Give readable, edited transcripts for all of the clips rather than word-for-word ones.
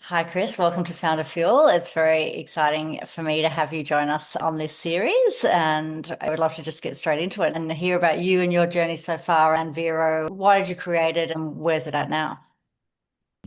Hi, Chris. Welcome to Founder Fuel. It's very exciting for me to have you join us on this series, and I would love to just get straight into it and hear about you and your journey so far and Vero. Why did you create it, and where's it at now?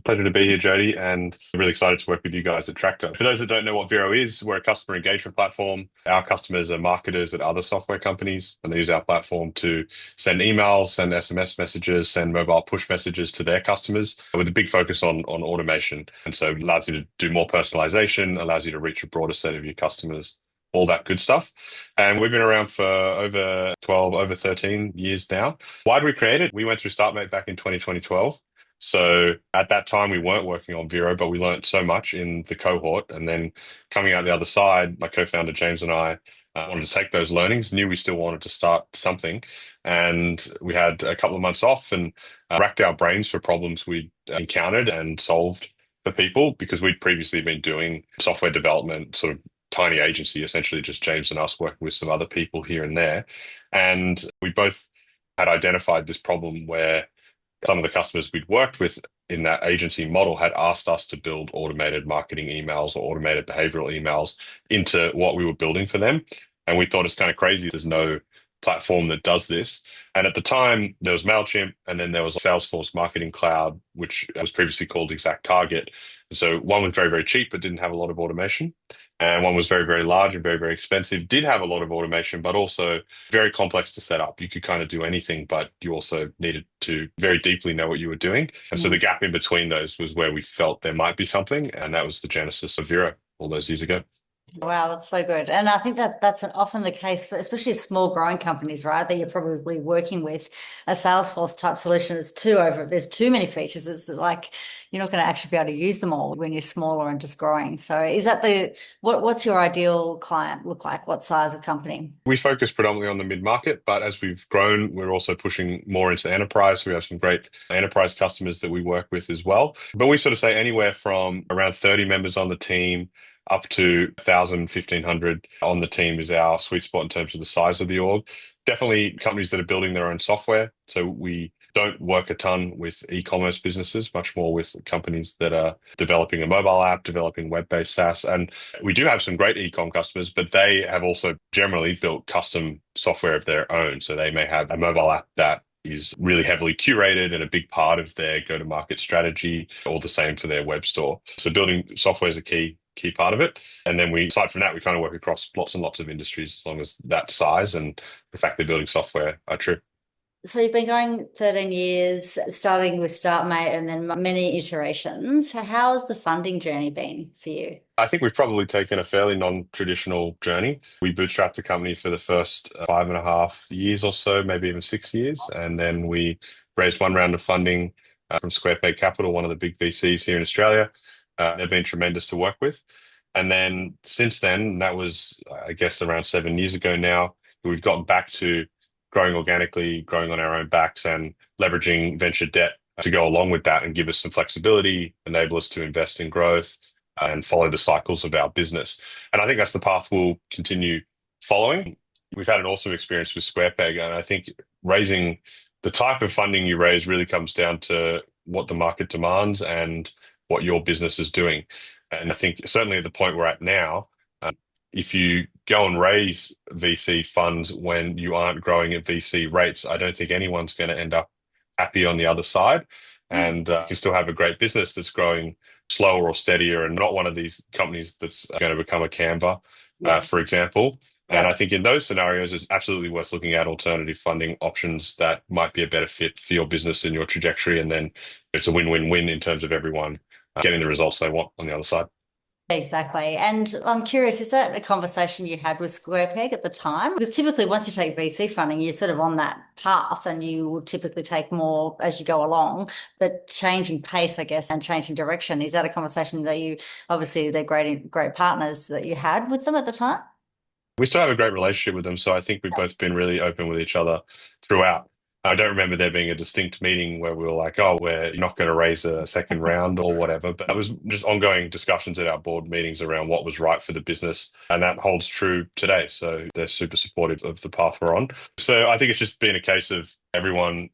Pleasure to be here, Jodie, and really excited to work with you guys at Tractor. For those that don't know what Vero is, we're a customer engagement platform. Our customers are marketers at other software companies, and they use our platform to send emails, send SMS messages, send mobile push messages to their customers with a big focus on automation. And so it allows you to do more personalization, allows you to reach a broader set of your customers, all that good stuff. And we've been around for over 12, over 13 years now. Why did we create it? We went through StartMate back in 2012. So at that time, we weren't working on Vero, but we learned so much in the cohort. And then coming out the other side, my co-founder James and I wanted to take those learnings, knew we still wanted to start something. And we had a couple of months off and racked our brains for problems we'd encountered and solved for people because we'd previously been doing software development, sort of tiny agency, essentially just James and us working with some other people here and there. And we both had identified this problem where some of the customers we'd worked with in that agency model had asked us to build automated marketing emails or automated behavioral emails into what we were building for them. And we thought it's kind of crazy. There's no platform that does this. And at the time, there was MailChimp and then there was Salesforce Marketing Cloud, which was previously called Exact Target. So one was very, very cheap, but didn't have a lot of automation. And one was very, very large and very, very expensive, did have a lot of automation, but also very complex to set up. You could kind of do anything, but you also needed to very deeply know what you were doing. And so the gap in between those was where we felt there might be something. And that was the genesis of Vero all those years ago. Wow, that's so good. And I think that that's often the case for especially small growing companies, right? That you're probably working with a Salesforce type solution. There's too many features. It's like you're not going to actually be able to use them all when you're smaller and just growing. So is that what's your ideal client look like? What size of company? We focus predominantly on the mid-market, but as we've grown, we're also pushing more into enterprise. So we have some great enterprise customers that we work with as well. But we sort of say anywhere from around 30 members on the team up to 1,000, 1,500 on the team is our sweet spot in terms of the size of the org. Definitely companies that are building their own software. So we don't work a ton with e-commerce businesses, much more with companies that are developing a mobile app, developing web-based SaaS. And we do have some great e-com customers, but they have also generally built custom software of their own. So they may have a mobile app that is really heavily curated and a big part of their go-to-market strategy, or the same for their web store. So building software is a key part of it. And then aside from that, we kind of work across lots and lots of industries as long as that size and the fact they're building software are true. So you've been going 13 years, starting with StartMate and then many iterations. So how has the funding journey been for you? I think we've probably taken a fairly non-traditional journey. We bootstrapped the company for the first 5.5 years or so, maybe even 6 years. And then we raised one round of funding from SquarePeg Capital, one of the big VCs here in Australia. They've been tremendous to work with. And then since then, that was, I guess, around 7 years ago now, we've gotten back to growing organically, growing on our own backs, and leveraging venture debt to go along with that and give us some flexibility, enable us to invest in growth and follow the cycles of our business. And I think that's the path we'll continue following. We've had an awesome experience with SquarePeg, and I think raising the type of funding you raise really comes down to what the market demands and what your business is doing. And I think certainly at the point we're at now, if you go and raise VC funds when you aren't growing at VC rates, I don't think anyone's going to end up happy on the other side. And you can still have a great business that's growing slower or steadier and not one of these companies that's going to become a Canva, Yeah. for example. And Yeah. I think in those scenarios, it's absolutely worth looking at alternative funding options that might be a better fit for your business and your trajectory. And then it's a win-win-win in terms of everyone getting the results they want on the other side. Exactly. And I'm curious, is that a conversation you had with SquarePeg at the time? Because typically, once you take VC funding, you're sort of on that path and you will typically take more as you go along. But changing pace, I guess, and changing direction, is that a conversation that obviously, they're great partners that you had with them at the time? We still have a great relationship with them, so I think we've both been really open with each other throughout. I don't remember there being a distinct meeting where we were like, oh, we're not going to raise a second round or whatever. But it was just ongoing discussions at our board meetings around what was right for the business. And that holds true today. So they're super supportive of the path we're on. So I think it's just been a case of everyone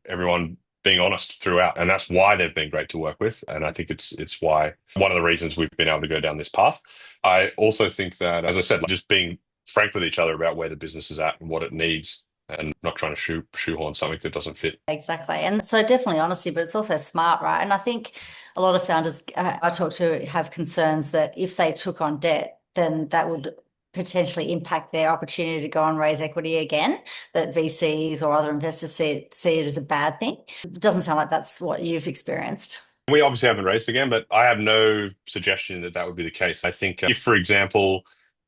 being honest throughout. And that's why they've been great to work with. And I think it's why one of the reasons we've been able to go down this path. I also think that, as I said, like just being frank with each other about where the business is at and what it needs and not trying to shoehorn something that doesn't fit. Exactly. And so definitely honesty, but it's also smart, right? And I think a lot of founders I talk to have concerns that if they took on debt, then that would potentially impact their opportunity to go and raise equity again, that VCs or other investors see it as a bad thing. It doesn't sound like that's what you've experienced. We obviously haven't raised again, but I have no suggestion that that would be the case. I think if, for example,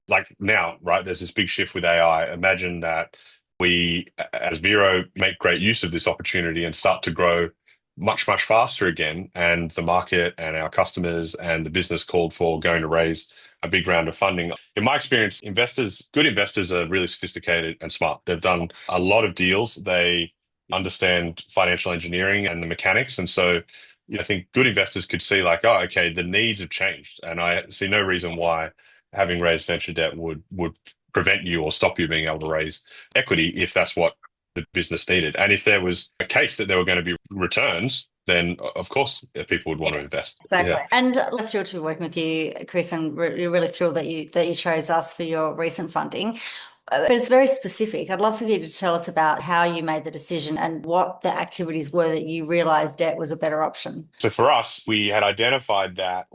like now, right, there's this big shift with AI. Imagine that we, as Vero, make great use of this opportunity and start to grow much, much faster again. And the market and our customers and the business called for going to raise a big round of funding. In my experience, good investors are really sophisticated and smart. They've done a lot of deals. They understand financial engineering and the mechanics. And so I think good investors could see like, oh, okay, the needs have changed. And I see no reason Yes. why having raised venture debt would prevent you or stop you being able to raise equity if that's what the business needed. And if there was a case that there were going to be returns, then of course people would want to invest. Exactly. Yeah. And we're thrilled to be working with you, Chris, and we're really thrilled that you chose us for your recent funding. But it's very specific. I'd love for you to tell us about how you made the decision and what the activities were that you realized debt was a better option. So for us, we had identified that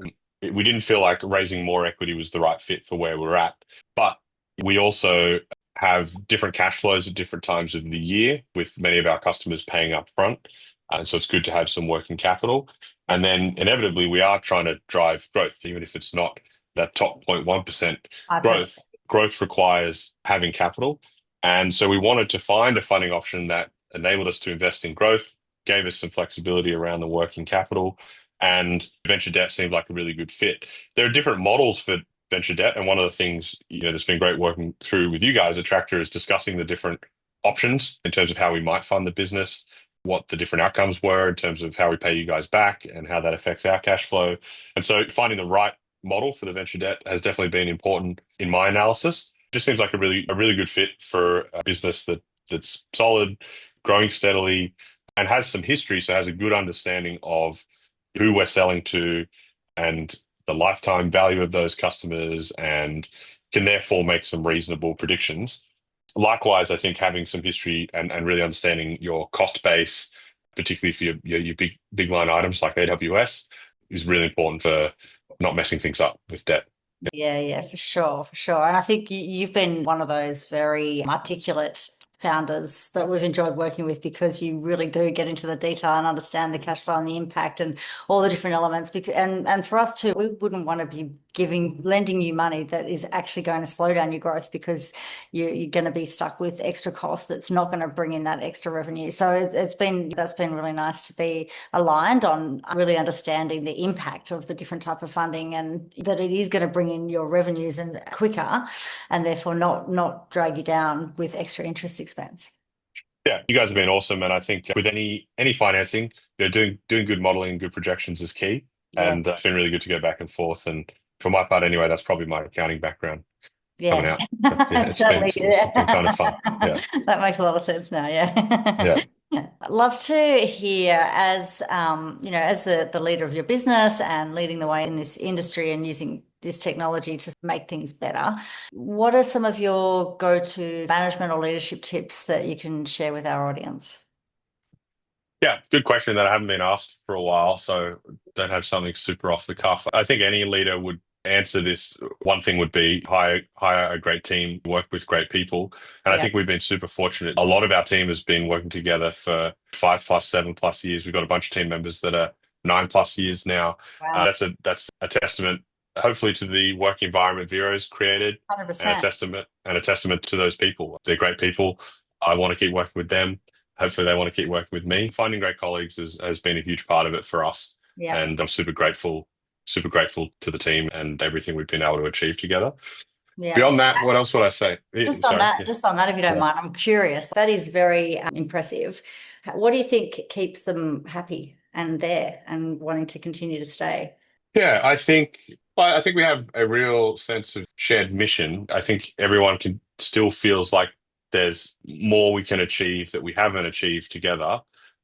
we didn't feel like raising more equity was the right fit for where we're at. But we also have different cash flows at different times of the year, with many of our customers paying up front. And so it's good to have some working capital. And then inevitably, we are trying to drive growth, even if it's not that top 0.1% I totally. growth. Growth requires having capital. And so we wanted to find a funding option that enabled us to invest in growth, gave us some flexibility around the working capital, and venture debt seemed like a really good fit. There are different models for venture debt, and one of the things that's been great working through with you guys at Tractor is discussing the different options in terms of how we might fund the business, what the different outcomes were in terms of how we pay you guys back and how that affects our cash flow. And so finding the right model for the venture debt has definitely been important in my analysis. It just seems like a really good fit for a business that's solid, growing steadily, and has some history, so has a good understanding of who we're selling to and the lifetime value of those customers, and can therefore make some reasonable predictions. Likewise, I think having some history and really understanding your cost base, particularly for your big line items like AWS, is really important for not messing things up with debt. Yeah, for sure, for sure. And I think you've been one of those very articulate founders that we've enjoyed working with, because you really do get into the detail and understand the cash flow and the impact and all the different elements. Because and for us too, we wouldn't want to be lending you money that is actually going to slow down your growth, because you're going to be stuck with extra cost that's not going to bring in that extra revenue. So that's been really nice to be aligned on really understanding the impact of the different type of funding, and that it is going to bring in your revenues and quicker, and therefore not drag you down with extra interest expense. Yeah, you guys have been awesome, and I think with any financing, doing good modeling, good projections is key, Yeah. and it's been really good to go back and forth. And for my part, anyway, that's probably my accounting background coming Yeah. out. So, yeah, Certainly, it's been kind of fun. Yeah, that makes a lot of sense now. Yeah. yeah. I'd love to hear, as as the leader of your business and leading the way in this industry and using this technology to make things better, what are some of your go-to management or leadership tips that you can share with our audience? Yeah, good question that I haven't been asked for a while, so don't have something super off the cuff. I think any leader would answer this. One thing would be hire a great team, work with great people. And I Yeah. think we've been super fortunate. A lot of our team has been working together for 5+, 7+ years. We've got a bunch of team members that are 9+ years now. Wow. That's a testament, hopefully, to the work environment Vero's created, and a 100%. testament to those people. They're great people. I want to keep working with them. Hopefully they want to keep working with me. Finding great colleagues has been a huge part of it for us. Yeah. And I'm super grateful to the team and everything we've been able to achieve together. Yeah. Beyond that, what else would I say? Sorry. Yeah. Just on that, if you don't Yeah. mind, I'm curious. That is very impressive. What do you think keeps them happy and there and wanting to continue to stay? Yeah, I think we have a real sense of shared mission. I think everyone can still feels like there's more we can achieve that we haven't achieved together.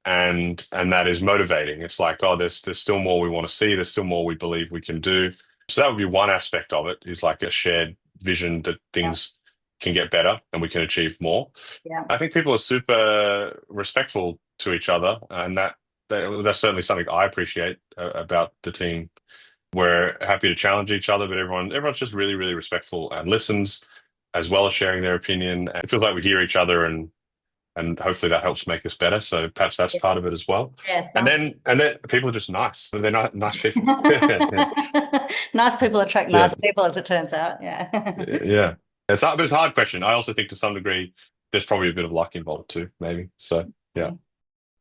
and that is motivating. It's like, oh, there's still more we want to see. There's still more we believe we can do. So that would be one aspect of it, is like a shared vision that Yeah. things can get better and we can achieve more. Yeah. I think people are super respectful to each other, and that's certainly something I appreciate about the team. We're happy to challenge each other, but everyone's just really, really respectful and listens, as well as sharing their opinion. And it feels like we hear each other, and hopefully that helps make us better. So perhaps that's Yeah. part of it as well. Yeah, And sounds then people are just nice. They're not nice people. Yeah. nice people attract Yeah. nice people, as it turns out. Yeah. Yeah. But it's a hard question. I also think to some degree there's probably a bit of luck involved too, maybe. So yeah.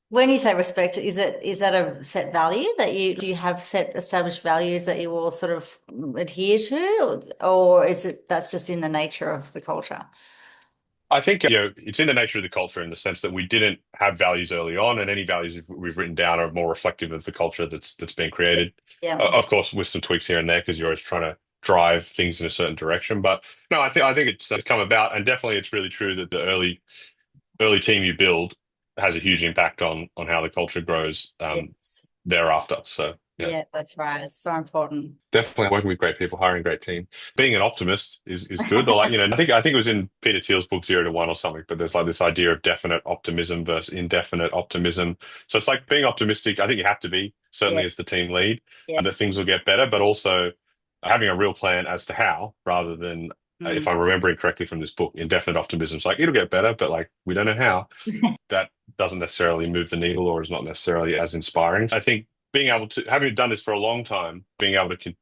When you say respect, is that a set value that you do you have set established values that you all sort of adhere to, or is it that's just in the nature of the culture? I think it's in the nature of the culture in the sense that we didn't have values early on, and any values we've written down are more reflective of the culture that's being created. Yeah. Of course, with some tweaks here and there, because you're always trying to drive things in a certain direction. But no, I think it's come about, and definitely it's really true that the early team you build has a huge impact on how the culture grows Yes. thereafter. So yeah. Yeah, that's right. It's so important. Definitely working with great people, hiring a great team. Being an optimist is good. Or like, I think it was in Peter Thiel's book Zero to One or something, but there's like this idea of definite optimism versus indefinite optimism. So it's like being optimistic. I think you have to be, certainly Yes. as the team lead, and Yes. that things will get better, but also having a real plan as to how, rather than if Mm. I'm remembering correctly from this book, indefinite optimism. It's like it'll get better, but like we don't know how. That doesn't necessarily move the needle or is not necessarily as inspiring. I think being able to, having done this for a long time, being able to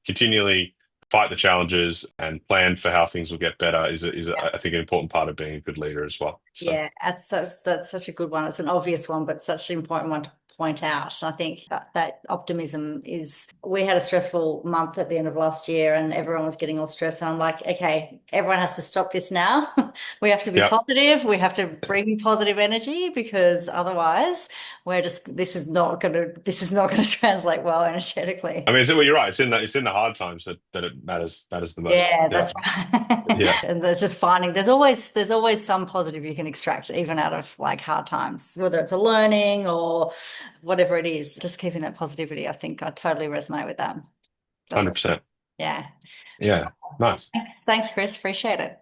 continually fight the challenges and plan for how things will get better is I think an important part of being a good leader as well. So Yeah, that's such a good one. It's an obvious one, but such an important one to point out. I think that optimism is. We had a stressful month at the end of last year, and everyone was getting all stressed. And I'm like, okay, everyone has to stop this now. We have to be yeah, positive. We have to bring positive energy because otherwise, this is not gonna translate well energetically. I mean, well, you're right. It's in the hard times that it matters the most. Yeah, Yeah, that's right. yeah, And there's just finding there's always some positive you can extract even out of like hard times, whether it's a learning or whatever it is. Just keeping that positivity. I think I totally resonate with that. That's all. 100%. Yeah. Yeah, nice. Thanks, Chris. Appreciate it.